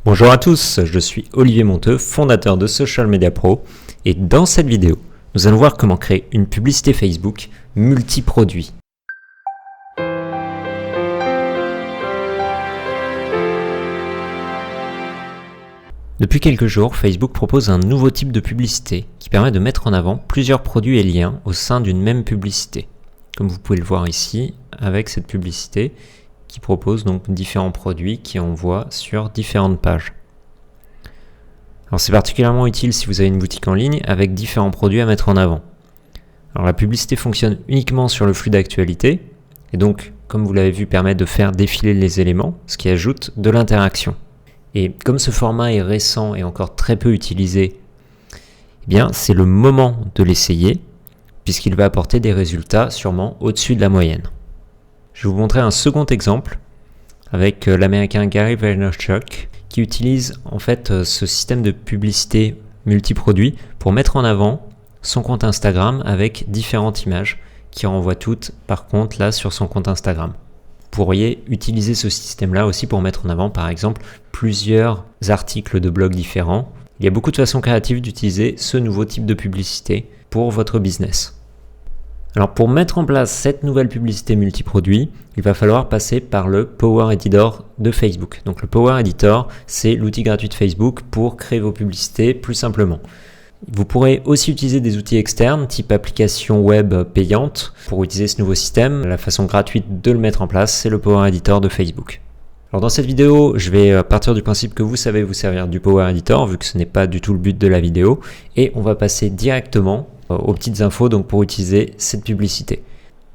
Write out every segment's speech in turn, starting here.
Bonjour à tous, je suis Olivier Monteux, fondateur de Social Media Pro, et dans cette vidéo, nous allons voir comment créer une publicité Facebook multi-produit. Depuis quelques jours, Facebook propose un nouveau type de publicité qui permet de mettre en avant plusieurs produits et liens au sein d'une même publicité. Comme vous pouvez le voir ici, avec cette publicité qui propose donc différents produits qui envoient sur différentes pages. Alors c'est particulièrement utile si vous avez une boutique en ligne avec différents produits à mettre en avant. Alors la publicité fonctionne uniquement sur le flux d'actualité et donc, comme vous l'avez vu, permet de faire défiler les éléments, ce qui ajoute de l'interaction. Et comme ce format est récent et encore très peu utilisé, eh bien c'est le moment de l'essayer puisqu'il va apporter des résultats sûrement au-dessus de la moyenne. Je vais vous montrer un second exemple avec l'américain Gary Vaynerchuk qui utilise en fait ce système de publicité multiproduit pour mettre en avant son compte Instagram avec différentes images qui renvoient toutes par contre là sur son compte Instagram. Vous pourriez utiliser ce système-là aussi pour mettre en avant par exemple plusieurs articles de blog différents. Il y a beaucoup de façons créatives d'utiliser ce nouveau type de publicité pour votre business. Alors pour mettre en place cette nouvelle publicité multiproduit, il va falloir passer par le Power Editor de Facebook. Donc le Power Editor, c'est l'outil gratuit de Facebook pour créer vos publicités plus simplement. Vous pourrez aussi utiliser des outils externes, type application web payante, pour utiliser ce nouveau système. La façon gratuite de le mettre en place, c'est le Power Editor de Facebook. Alors dans cette vidéo, je vais partir du principe que vous savez vous servir du Power Editor, vu que ce n'est pas du tout le but de la vidéo, et on va passer directement aux petites infos donc pour utiliser cette publicité.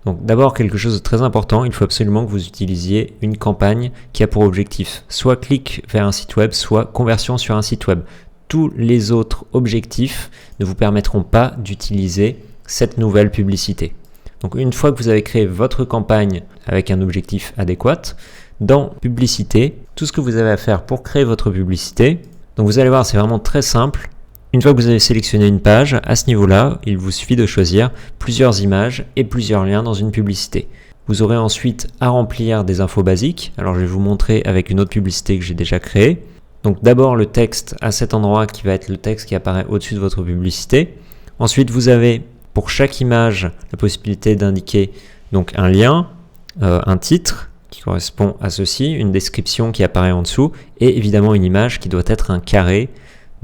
Donc d'abord quelque chose de très important, il faut absolument que vous utilisiez une campagne qui a pour objectif soit clic vers un site web, soit conversion sur un site web. Tous les autres objectifs ne vous permettront pas d'utiliser cette nouvelle publicité. Donc une fois que vous avez créé votre campagne avec un objectif adéquat, dans publicité, tout ce que vous avez à faire pour créer votre publicité, donc vous allez voir c'est vraiment très simple. Une fois que vous avez sélectionné une page, à ce niveau-là, il vous suffit de choisir plusieurs images et plusieurs liens dans une publicité. Vous aurez ensuite à remplir des infos basiques. Alors je vais vous montrer avec une autre publicité que j'ai déjà créée. Donc d'abord le texte à cet endroit qui va être le texte qui apparaît au-dessus de votre publicité. Ensuite vous avez pour chaque image la possibilité d'indiquer donc un lien, un titre qui correspond à ceci, une description qui apparaît en dessous et évidemment une image qui doit être un carré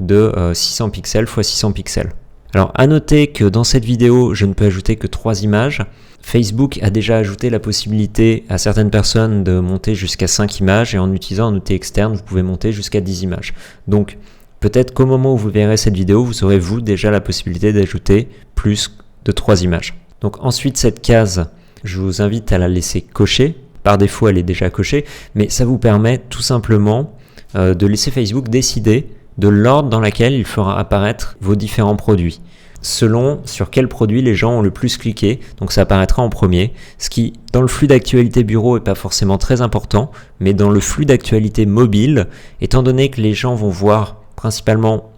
de 600 pixels x 600 pixels. Alors à noter que dans cette vidéo je ne peux ajouter que 3 images. Facebook a déjà ajouté la possibilité à certaines personnes de monter jusqu'à 5 images et en utilisant un outil externe vous pouvez monter jusqu'à 10 images. Donc peut-être qu'au moment où vous verrez cette vidéo vous aurez vous déjà la possibilité d'ajouter plus de 3 images. Donc ensuite cette case je vous invite à la laisser cocher. Par défaut elle est déjà cochée mais ça vous permet tout simplement de laisser Facebook décider de l'ordre dans lequel il fera apparaître vos différents produits, selon sur quel produit les gens ont le plus cliqué, donc ça apparaîtra en premier, ce qui dans le flux d'actualité bureau n'est pas forcément très important, mais dans le flux d'actualité mobile, étant donné que les gens vont voir principalement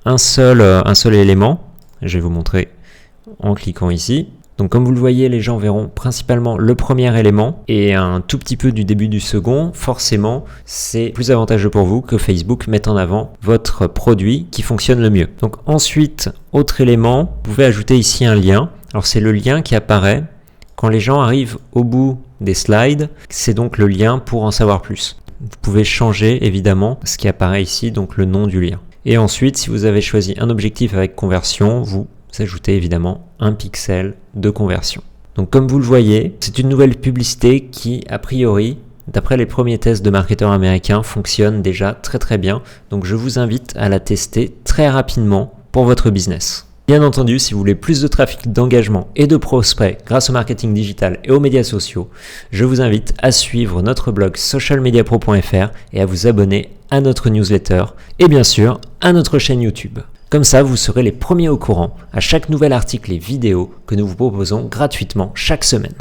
un seul élément, je vais vous montrer en cliquant ici. Donc comme vous le voyez, les gens verront principalement le premier élément et un tout petit peu du début du second. Forcément, c'est plus avantageux pour vous que Facebook mette en avant votre produit qui fonctionne le mieux. Donc ensuite, autre élément, vous pouvez ajouter ici un lien. Alors c'est le lien qui apparaît quand les gens arrivent au bout des slides. C'est donc le lien pour en savoir plus. Vous pouvez changer évidemment ce qui apparaît ici, donc le nom du lien. Et ensuite, si vous avez choisi un objectif avec conversion, vous ajoutez évidemment un pixel de conversion. Donc comme vous le voyez, c'est une nouvelle publicité qui, a priori, d'après les premiers tests de marketeurs américains, fonctionne déjà très bien. Donc je vous invite à la tester très rapidement pour votre business. Bien entendu, si vous voulez plus de trafic, d'engagement et de prospects grâce au marketing digital et aux médias sociaux, je vous invite à suivre notre blog socialmediapro.fr et à vous abonner à notre newsletter et bien sûr à notre chaîne YouTube. Comme ça, vous serez les premiers au courant à chaque nouvel article et vidéo que nous vous proposons gratuitement chaque semaine.